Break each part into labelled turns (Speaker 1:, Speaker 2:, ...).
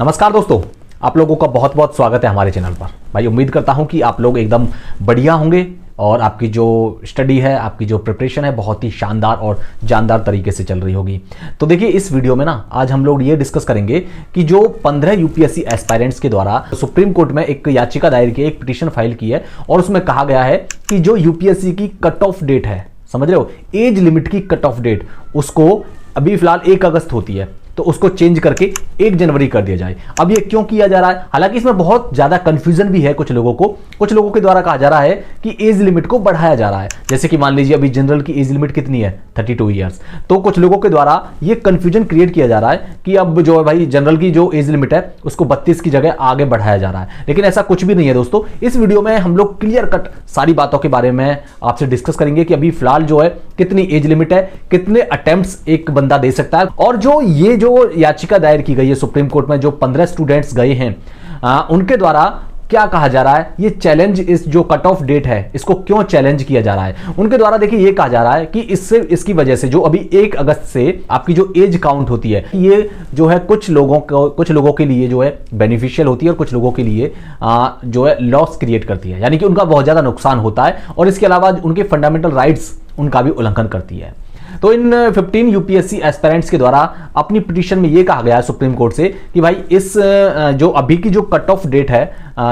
Speaker 1: नमस्कार दोस्तों, आप लोगों का बहुत बहुत स्वागत है हमारे चैनल पर। भाई उम्मीद करता हूं कि आप लोग एकदम बढ़िया होंगे और आपकी जो स्टडी है, आपकी जो प्रिपरेशन है बहुत ही शानदार और जानदार तरीके से चल रही होगी। तो देखिए इस वीडियो में ना आज हम लोग ये डिस्कस करेंगे कि जो 15 यूपीएससी एस्पायरेंट्स के द्वारा सुप्रीम कोर्ट में एक याचिका दायर की है, एक पिटीशन फाइल की है और उसमें कहा गया है कि जो यूपीएससी की कट ऑफ डेट है, समझ रहे हो, एज लिमिट की कट ऑफ डेट, उसको अभी फिलहाल 1 अगस्त होती है तो उसको चेंज करके 1 जनवरी कर दिया जाए। अब ये क्यों किया जा रहा है? हालांकि इसमें बहुत ज्यादा कंफ्यूजन भी है कुछ लोगों के द्वारा कहा जा रहा है कि एज लिमिट को बढ़ाया जा रहा है। जैसे कि मान लीजिए अभी जनरल की एज लिमिट कितनी है, 32 ईयर्स। तो कुछ लोगों के द्वारा ये कंफ्यूजन क्रिएट किया जा रहा है कि अब जो है भाई जनरल की जो एज लिमिट है उसको 32 की जगह आगे बढ़ाया जा रहा है, लेकिन ऐसा कुछ भी नहीं है दोस्तों। इस वीडियो में हम लोग क्लियर कट सारी बातों के बारे में आपसे डिस्कस करेंगे कि अभी फिलहाल जो है कितनी एज लिमिट है, कितने अटेम्प्ट्स एक बंदा दे सकता है, और ये जो याचिका दायर की गई है सुप्रीम कोर्ट में, जो 15 स्टूडेंट्स गए हैं उनके द्वारा क्या कहा जा रहा है, ये चैलेंज, इस जो कट ऑफ डेट है इसको क्यों चैलेंज किया जा रहा है। उनके द्वारा देखिए ये कहा जा रहा है कि इसकी वजह से जो अभी 1 अगस्त से आपकी जो एज काउंट होती है, ये जो है कुछ लोगों के लिए जो है बेनिफिशियल होती है और कुछ लोगों के लिए जो है लॉस क्रिएट करती है, यानी कि उनका बहुत ज्यादा नुकसान होता है और इसके अलावा उनके फंडामेंटल राइट्स उनका भी उल्लंघन करती है। तो इन 15 यूपीएससी एस्पिरेंट्स के द्वारा अपनी पिटीशन में यह कहा गया है सुप्रीम कोर्ट से कि भाई इस जो अभी की जो कट ऑफ डेट है,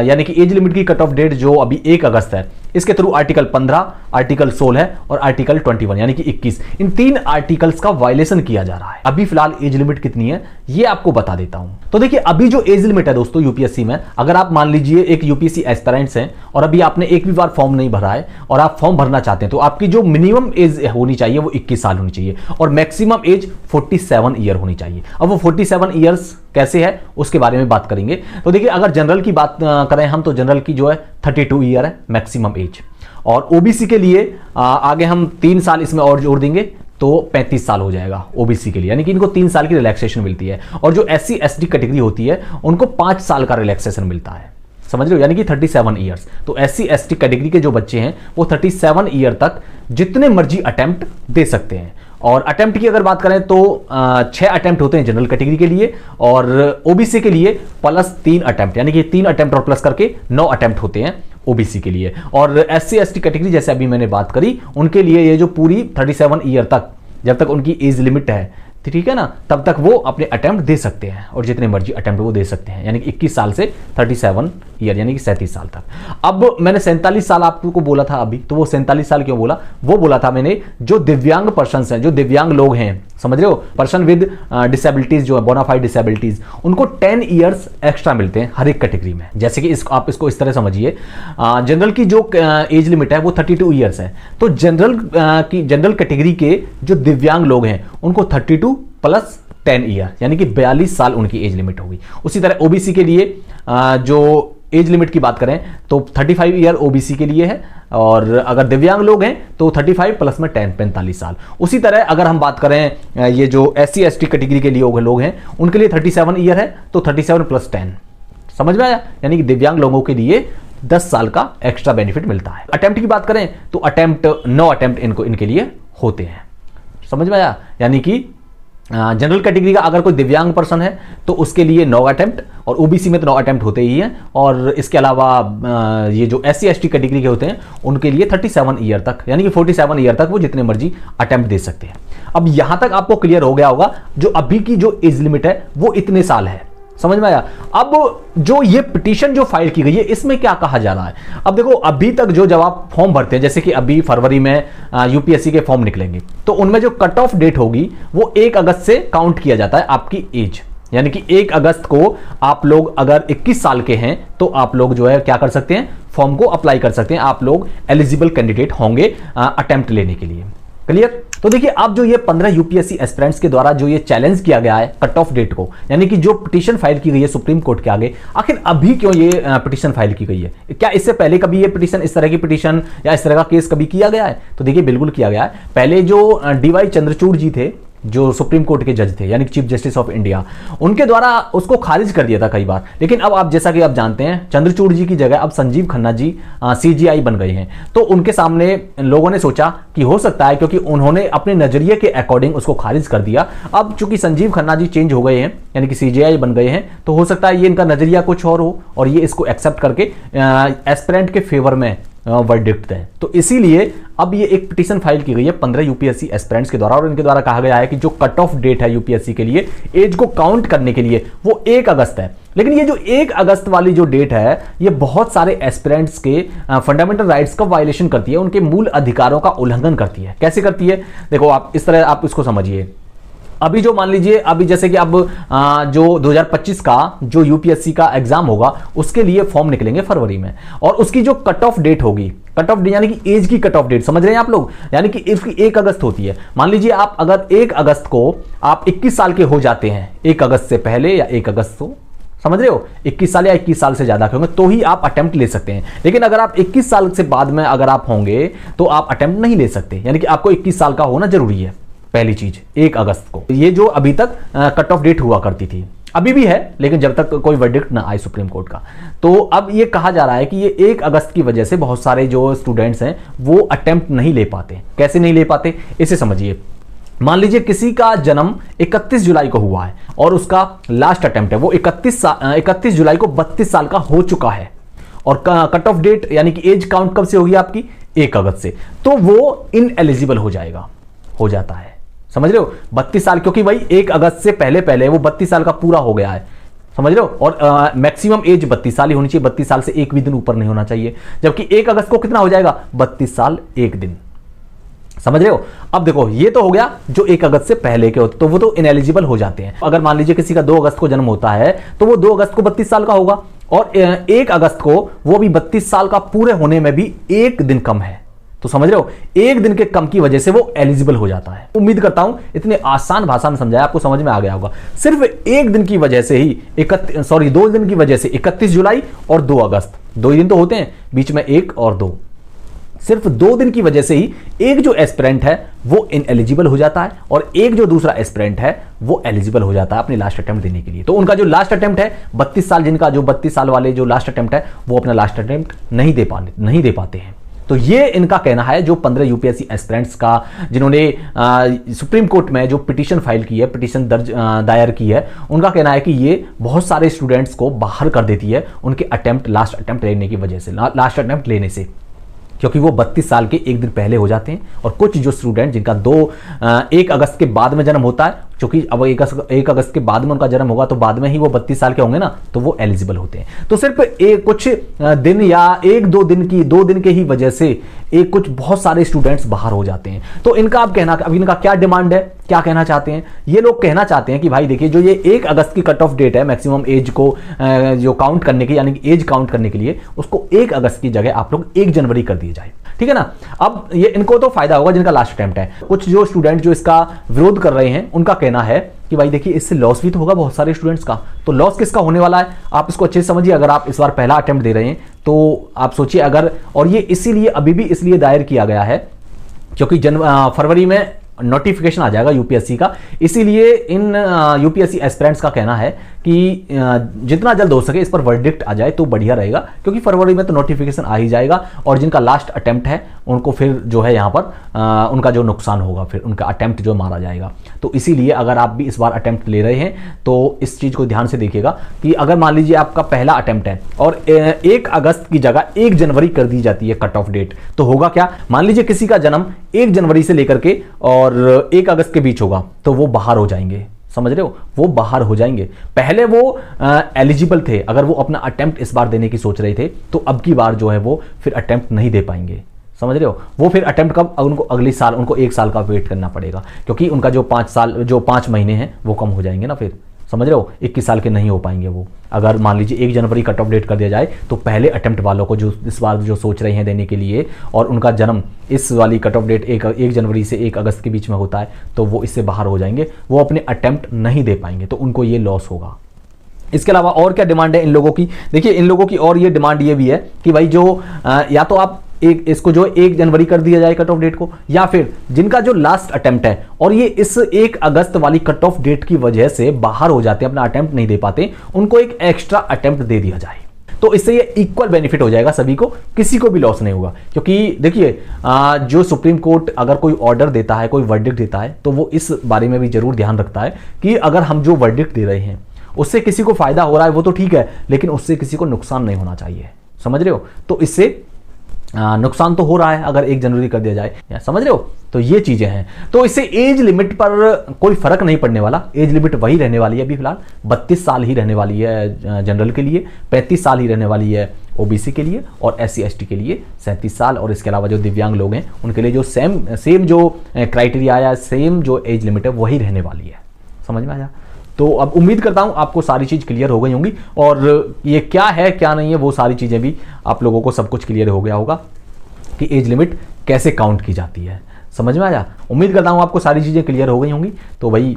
Speaker 1: यानी कि एज लिमिट की कट ऑफ डेट जो अभी 1 अगस्त है, इसके थ्रू आर्टिकल 15, आर्टिकल 16 और आर्टिकल 21 यानी कि 21, इन 3 आर्टिकल्स का वायलेशन किया जा रहा है। अभी फिलहाल एज लिमिट कितनी है ये आपको बता देता हूं। तो देखिए अभी जो एज लिमिट है दोस्तों यूपीएससी में, अगर आप मान लीजिए एक यूपीएससी एस्पिरेंट्स हैं और अभी आपने एक भी बार फॉर्म नहीं भरा है और आप फॉर्म भरना चाहते हैं, तो आपकी जो मिनिमम एज होनी चाहिए वो 21 साल होनी चाहिए और मैक्सिमम एज 47 ईयर होनी चाहिए। अब वो 47 ईयर्स कैसे है उसके बारे में बात करेंगे। तो देखिए अगर जनरल की बात करें हम, तो जनरल की जो है 32 ईयर है मैक्सिमम एज, और ओबीसी के लिए आगे हम 3 साल इसमें और जोड़ देंगे तो 35 साल हो जाएगा ओबीसी के लिए, यानी कि इनको 3 साल की रिलैक्सेशन मिलती है। और जो एससी एसटी कैटेगरी होती है उनको 5 साल का रिलैक्सेशन मिलता है, समझ रहे हो, यानी कि 37 ईयर्स। तो एससी एसटी कैटेगरी के जो बच्चे हैं वो 37 ईयर तक जितने मर्जी अटेम्प्ट दे सकते हैं। और अटेम्प्ट की अगर बात करें तो 6 अटेम्प्ट होते हैं जनरल कैटेगरी के लिए और ओबीसी के लिए प्लस 3 अटेम्प्ट, यानी कि 3 अटेम्प्ट और प्लस करके 9 अटेम्प्ट होते हैं ओबीसी के लिए। और एससी एसटी कैटेगरी जैसे अभी मैंने बात करी, उनके लिए ये जो पूरी 37 ईयर तक, जब तक उनकी एज लिमिट है, ठीक है ना, तब तक वो अपने अटेम्प्ट दे सकते हैं और जितने मर्जी अटेम्प्ट वो दे सकते हैं, यानी कि 21 साल से 37 ईयर यानी कि 37 साल तक। अब मैंने 47 साल आपको बोला था अभी, तो वो 47 साल क्यों बोला? वो बोला था मैंने जो दिव्यांग पर्सन्स हैं, जो दिव्यांग लोग हैं, समझ रहे हो, पर्सन विद डिसेबिलिटीज जो है, बोनाफाइड डिसेबिलिटीज, उनको 10 ईयर्स एक्स्ट्रा मिलते हैं हर एक कैटेगरी में। जैसे कि आप इसको इस तरह समझिए, जनरल की जो एज लिमिट है वो 32 ईयर्स है, तो जनरल कैटेगरी के जो दिव्यांग लोग हैं उनको 32 प्लस 10 ईयर यानी कि 42 साल उनकी एज लिमिट होगी। उसी तरह ओबीसी के लिए जो एज लिमिट की बात करें तो 35 ईयर ओबीसी के लिए है, और अगर दिव्यांग लोग हैं तो 35 प्लस में 10 45 साल। उसी तरह अगर हम बात करें ये जो एससी एसटी कैटेगरी के लिए लोग हैं उनके लिए 37 ईयर है, तो 37 प्लस 10, समझ में आया, यानी कि दिव्यांग लोगों के लिए 10 साल का एक्स्ट्रा बेनिफिट मिलता है। अटेम्प्ट की बात करें तो 9 अटेम्प्ट इनके लिए होते हैं, समझ में आया, यानी कि जनरल कैटेगरी का अगर कोई दिव्यांग पर्सन है तो उसके लिए 9 अटेम्प्ट, और ओबीसी में तो 9 अटेम्प्ट होते ही हैं, और इसके अलावा ये जो एससी एसटी कैटेगरी के होते हैं उनके लिए 37 ईयर तक यानी कि 47 ईयर तक वो जितने मर्जी अटेम्प्ट दे सकते हैं। अब यहां तक आपको क्लियर हो गया होगा जो अभी की जो एज लिमिट है वो इतने साल है, समझ में आया। अब जो ये पिटीशन जो फाइल की गई है इसमें क्या कहा जा रहा है? अब देखो अभी तक जो जब आप फॉर्म भरते हैं, जैसे कि अभी फरवरी में यूपीएससी के फॉर्म निकलेंगे, तो उनमें जो कट ऑफ डेट होगी वो 1 अगस्त से काउंट किया जाता है आपकी एज, यानी कि 1 अगस्त को आप लोग अगर 21 साल के हैं तो आप लोग जो है क्या कर सकते हैं, फॉर्म को अप्लाई कर सकते हैं, आप लोग एलिजिबल कैंडिडेट होंगे अटेम्प्ट लेने के लिए। क्लियर? तो देखिए अब जो ये 15 यूपीएससी एस्पिरेंट्स के द्वारा जो ये चैलेंज किया गया है कट ऑफ डेट को, यानी कि जो पिटीशन फाइल की गई है सुप्रीम कोर्ट के आगे, आखिर अभी क्यों ये पिटीशन फाइल की गई है? क्या इससे पहले कभी ये पिटीशन, इस तरह की पिटीशन या इस तरह का केस कभी किया गया है? तो देखिए बिल्कुल किया गया है। पहले जो डीवाई चंद्रचूड़ जी थे, जो सुप्रीम कोर्ट के जज थे यानी चीफ जस्टिस ऑफ इंडिया, उनके द्वारा उसको खारिज कर दिया था कई बार। लेकिन अब आप जैसा कि आप जानते हैं चंद्रचूड़ जी की जगह अब संजीव खन्ना जी CJI बन गए हैं। तो उनके सामने लोगों ने सोचा कि हो सकता है, क्योंकि उन्होंने अपने नजरिए के अकॉर्डिंग उसको खारिज कर दिया। अब चूंकि संजीव खन्ना जी चेंज हो गए हैं यानी कि CJI बन गए हैं, तो हो सकता है ये इनका नजरिया कुछ और हो और ये इसको एक्सेप्ट करके एस्पिरेंट के फेवर में वर्डिक्ट दें। तो इसीलिए अब ये एक पिटीशन फाइल की गई है 15 यूपीएससी एस्पिरेंट्स के द्वारा, और इनके द्वारा कहा गया है कि जो कट ऑफ डेट है यूपीएससी के लिए एज को काउंट करने के लिए वो 1 अगस्त है। लेकिन ये जो 1 अगस्त वाली जो डेट है ये बहुत सारे एस्पिरेंट्स के फंडामेंटल राइट्स का वायलेशन करती है, उनके मूल अधिकारों का उल्लंघन करती है। कैसे करती है? देखो आप इस तरह आप इसको समझिए। अभी जो मान लीजिए अभी जैसे कि अब जो 2025 का जो यूपीएससी का एग्जाम होगा उसके लिए फॉर्म निकलेंगे फरवरी में, और उसकी जो कट ऑफ डेट होगी, कट ऑफ डेट यानी कि एज की कट ऑफ डेट, समझ रहे हैं आप लोग, यानी कि इसकी 1 अगस्त होती है। मान लीजिए आप अगर 1 अगस्त को आप 21 साल के हो जाते हैं, 1 अगस्त से पहले या 1 अगस्त को, समझ रहे हो, 21 साल या 21 साल से ज्यादा के होंगे तो ही आप अटेम्प्ट ले सकते हैं। लेकिन अगर आप 21 साल से बाद में अगर आप होंगे तो आप अटेम्प्ट नहीं ले सकते, यानी कि आपको 21 साल का होना जरूरी है। पहली चीज 1 अगस्त को, ये जो अभी तक कट ऑफ डेट हुआ करती थी, अभी भी है, लेकिन जब तक कोई वर्डिक्ट ना आए सुप्रीम कोर्ट का। तो अब ये कहा जा रहा है कि ये 1 अगस्त की वजह से बहुत सारे जो स्टूडेंट्स हैं वो अटेम्प्ट नहीं ले पाते। कैसे नहीं ले पाते इसे समझिए। मान लीजिए किसी का जन्म 31 जुलाई को हुआ है और उसका लास्ट अटेम्प्ट है वो 31 जुलाई को 32 साल का हो चुका है, और कट ऑफ डेट यानी कि एज काउंट कब से होगी आपकी? 1 अगस्त से, तो वो इनएलिजिबल हो जाता है। समझ रहे हो? 32 साल, क्योंकि भाई 1 अगस्त से पहले वो 32 साल का पूरा हो गया है, समझ रहे हो, और मैक्सिमम एज 32 साल ही होनी चाहिए, 32 साल से एक भी दिन ऊपर नहीं होना चाहिए। जबकि 1 अगस्त को कितना हो जाएगा? 32 साल 1 दिन, समझ रहे हो? अब देखो ये तो हो गया जो 1 अगस्त से पहले के होते, तो वो तो इनएलिजिबल हो जाते हैं। अगर मान लीजिए किसी का 2 अगस्त को जन्म होता है तो वो 2 अगस्त को 32 साल का होगा, और 1 अगस्त को वो भी 32 साल का पूरे होने में भी 1 दिन कम है। तो समझ रहे हो, 1 दिन के कम की वजह से वो एलिजिबल हो जाता है। उम्मीद करता हूं इतने आसान भाषा में समझाया, आपको समझ में आ गया होगा। सिर्फ 1 दिन की वजह से ही 2 दिन की वजह से 31 जुलाई और 2 अगस्त, 2 दिन तो होते हैं, बीच में 1 और 2, सिर्फ 2 दिन की वजह से ही एक जो एस्पिरेंट है वो इनएलिजिबल हो जाता है, और एक जो दूसरा एस्पिरेंट है वो एलिजिबल हो जाता है अपने लास्ट अटेम्प्ट देने के लिए। तो उनका जो लास्ट अटेम्प्ट है 32 साल, जिनका जो 32 साल वाले जो लास्ट अटेम्प्ट है वो अपना लास्ट अटेम्प्ट नहीं दे पाते हैं। तो ये इनका कहना है, जो 15 यूपीएससी एस्पिरेंट्स का जिन्होंने सुप्रीम कोर्ट में जो पिटीशन फाइल की है, पिटीशन दायर की है, उनका कहना है कि ये बहुत सारे स्टूडेंट्स को बाहर कर देती है उनके लास्ट अटेम्प्ट लेने की वजह से, लास्ट अटेम्प्ट लेने से, क्योंकि वो 32 साल के 1 दिन पहले हो जाते हैं। और कुछ जो स्टूडेंट जिनका 1 अगस्त के बाद में जन्म होता है, क्योंकि अब 1 अगस्त के बाद में उनका जन्म होगा तो बाद में ही वो 32 साल के होंगे ना, तो वो एलिजिबल होते हैं। तो सिर्फ कुछ दिन या 2 दिन के ही वजह से कुछ बहुत सारे स्टूडेंट्स बाहर हो जाते हैं। तो इनका अब कहना, अब इनका क्या डिमांड है, क्या कहना चाहते हैं? ये लोग कहना चाहते हैं कि भाई देखिए, जो ये 1 अगस्त की कट ऑफ डेट है मैक्सिमम एज को जो काउंट करने की, यानी कि एज काउंट करने के लिए, उसको 1 अगस्त की जगह आप लोग 1 जनवरी कर दिए जाए, ठीक है ना। अब ये इनको तो फायदा होगा जिनका लास्ट अटेम्प्ट है। कुछ जो स्टूडेंट जो इसका विरोध कर रहे हैं उनका कहना है कि भाई देखिए, इससे लॉस भी तो होगा बहुत सारे स्टूडेंट्स का। तो लॉस किसका होने वाला है आप इसको अच्छे से समझिए। अगर आप इस बार पहला अटेम्प्ट दे रहे हैं तो आप सोचिए, अगर, और ये इसीलिए अभी भी इसलिए दायर किया गया है क्योंकि फरवरी में नोटिफिकेशन आ जाएगा यूपीएससी का, इसीलिए इन यूपीएससी एस्पिरेंट्स का कहना है कि जितना जल्द हो सके इस पर वर्डिक्ट आ जाए तो बढ़िया रहेगा, क्योंकि फरवरी में तो नोटिफिकेशन आ ही जाएगा, और जिनका लास्ट अटेम्प्ट है उनको फिर जो है यहाँ पर उनका जो नुकसान होगा, फिर उनका अटेम्प्ट जो मारा जाएगा। तो इसीलिए अगर आप भी इस बार अटेम्प्ट ले रहे हैं तो इस चीज़ को ध्यान से देखिएगा कि अगर मान लीजिए आपका पहला अटेम्प्ट है और 1 अगस्त की जगह 1 जनवरी कर दी जाती है कट ऑफ डेट, तो होगा क्या? मान लीजिए किसी का जन्म 1 जनवरी से लेकर के और 1 अगस्त के बीच होगा, तो वो बाहर हो जाएंगे, समझ रहे हो, वो बाहर हो जाएंगे। पहले वो एलिजिबल थे, अगर वो अपना अटेम्प्ट इस बार देने की सोच रहे थे तो अब की बार जो है वो फिर अटेम्प्ट नहीं दे पाएंगे, समझ रहे हो। वो फिर अटेम्प्ट कब? उनको अगले साल उनको 1 साल का वेट करना पड़ेगा, क्योंकि उनका जो 5 महीने हैं वो कम हो जाएंगे ना, फिर समझ रहे हो, 21 साल के नहीं हो पाएंगे वो। अगर मान लीजिए 1 जनवरी कट ऑफ डेट कर दिया जाए तो पहले अटेम्प्ट वालों को जो इस बार जो सोच रहे हैं देने के लिए, और उनका जन्म इस वाली कट ऑफ डेट 1 जनवरी से 1 अगस्त के बीच में होता है, तो वो इससे बाहर हो जाएंगे, वो अपने अटेम्प्ट नहीं दे पाएंगे, तो उनको ये लॉस होगा। इसके अलावा और क्या डिमांड है इन लोगों की? देखिए, इन लोगों की और ये डिमांड ये भी है कि भाई जो या तो आप एक इसको जो 1 जनवरी कर दिया जाए कट ऑफ डेट को, या फिर जिनका जो लास्ट अटेम्प्ट है और ये इस 1 अगस्त वाली कट ऑफ डेट की वजह से बाहर हो जाते हैं, अपना अटेम्प्ट नहीं दे पाते, उनको एक एक्स्ट्रा अटेम्प्ट दे दिया जाए। तो इससे ये इक्वल बेनिफिट हो जाएगा सभी को, किसी को भी लॉस नहीं होगा। क्योंकि देखिए जो सुप्रीम कोर्ट अगर कोई ऑर्डर देता है, कोई वर्डिक्ट देता है, तो वो इस बारे में भी जरूर ध्यान रखता है कि अगर हम जो वर्डिक्ट दे रहे हैं उससे किसी को फायदा हो रहा है वो तो ठीक है, लेकिन उससे किसी को नुकसान नहीं होना चाहिए। समझ रहे हो? तो इससे नुकसान तो हो रहा है अगर 1 जनवरी कर दिया जाए, या समझ रहे हो? तो ये चीजें हैं। तो इससे एज लिमिट पर कोई फर्क नहीं पड़ने वाला, एज लिमिट वही रहने वाली है। अभी फिलहाल 32 साल ही रहने वाली है जनरल के लिए, 35 साल ही रहने वाली है ओबीसी के लिए, और SC ST के लिए 37 साल, और इसके अलावा जो दिव्यांग लोग हैं उनके लिए जो सेम जो क्राइटेरिया या सेम जो एज लिमिट है वही रहने वाली है। समझ में आया? तो अब उम्मीद करता हूं आपको सारी चीज़ क्लियर हो गई होंगी, और ये क्या है क्या नहीं है वो सारी चीज़ें भी आप लोगों को सब कुछ क्लियर हो गया होगा कि एज लिमिट कैसे काउंट की जाती है। समझ में आया? उम्मीद करता हूं आपको सारी चीज़ें क्लियर हो गई होंगी। तो भाई,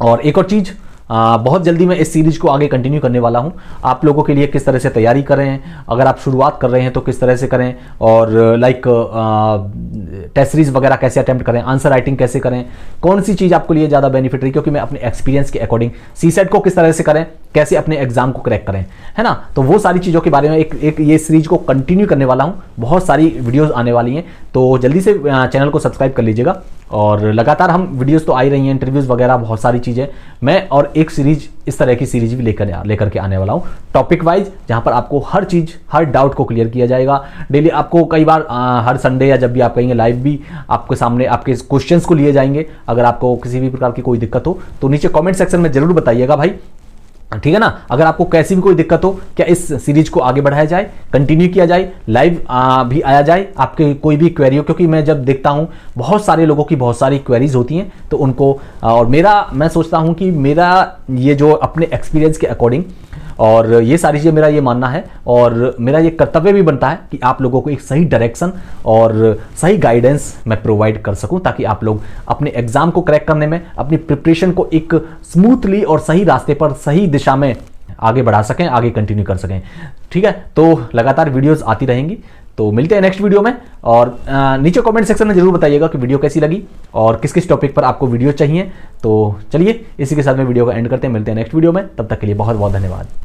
Speaker 1: और एक और चीज़, बहुत जल्दी मैं इस सीरीज को आगे कंटिन्यू करने वाला हूं। आप लोगों के लिए किस तरह से तैयारी करें, अगर आप शुरुआत कर रहे हैं तो किस तरह से करें, और लाइक टेस्ट सीरीज वगैरह कैसे अटेम्प्ट करें, आंसर राइटिंग कैसे करें, कौन सी चीज़ आपके लिए ज़्यादा बेनिफिट रही, क्योंकि मैं अपने एक्सपीरियंस के अकॉर्डिंग सीसेट को किस तरह से करें, कैसे अपने एग्जाम को क्रैक करें, है ना। तो वो सारी चीज़ों के बारे में एक ये सीरीज को कंटिन्यू करने वाला हूँ। बहुत सारी वीडियोज़ आने वाली हैं, तो जल्दी से चैनल को सब्सक्राइब कर लीजिएगा। और लगातार हम वीडियोस तो आ ही रही हैं, इंटरव्यूज़ वगैरह बहुत सारी चीज़ें, मैं और एक सीरीज इस तरह की सीरीज भी लेकर के आने वाला हूँ, टॉपिक वाइज, जहाँ पर आपको हर चीज़, हर डाउट को क्लियर किया जाएगा। डेली आपको कई बार हर संडे या जब भी आप कहेंगे लाइव भी आपके सामने आपके क्वेश्चंस को लिए जाएंगे। अगर आपको किसी भी प्रकार की कोई दिक्कत हो तो नीचे कॉमेंट सेक्शन में जरूर बताइएगा भाई, ठीक है ना। अगर आपको कैसी भी कोई दिक्कत हो, क्या इस सीरीज को आगे बढ़ाया जाए, कंटिन्यू किया जाए, लाइव भी आया जाए, आपके कोई भी क्वेरी हो, क्योंकि मैं जब देखता हूं बहुत सारे लोगों की बहुत सारी क्वेरीज होती हैं, तो उनको और मैं सोचता हूं कि मेरा ये जो अपने एक्सपीरियंस के अकॉर्डिंग और ये सारी चीज़ें, मेरा ये मानना है और मेरा ये कर्तव्य भी बनता है कि आप लोगों को एक सही डायरेक्शन और सही गाइडेंस मैं प्रोवाइड कर सकूं, ताकि आप लोग अपने एग्जाम को क्रैक करने में, अपनी प्रिपरेशन को एक स्मूथली और सही रास्ते पर, सही दिशा में आगे बढ़ा सकें, आगे कंटिन्यू कर सकें। ठीक है, तो लगातार वीडियोस आती रहेंगी। तो मिलते हैं नेक्स्ट वीडियो में, और नीचे कमेंट सेक्शन में जरूर बताइएगा कि वीडियो कैसी लगी और किस किस टॉपिक पर आपको वीडियो चाहिए। तो चलिए इसी के साथ में वीडियो को एंड करते हैं, मिलते हैं नेक्स्ट वीडियो में, तब तक के लिए बहुत बहुत धन्यवाद।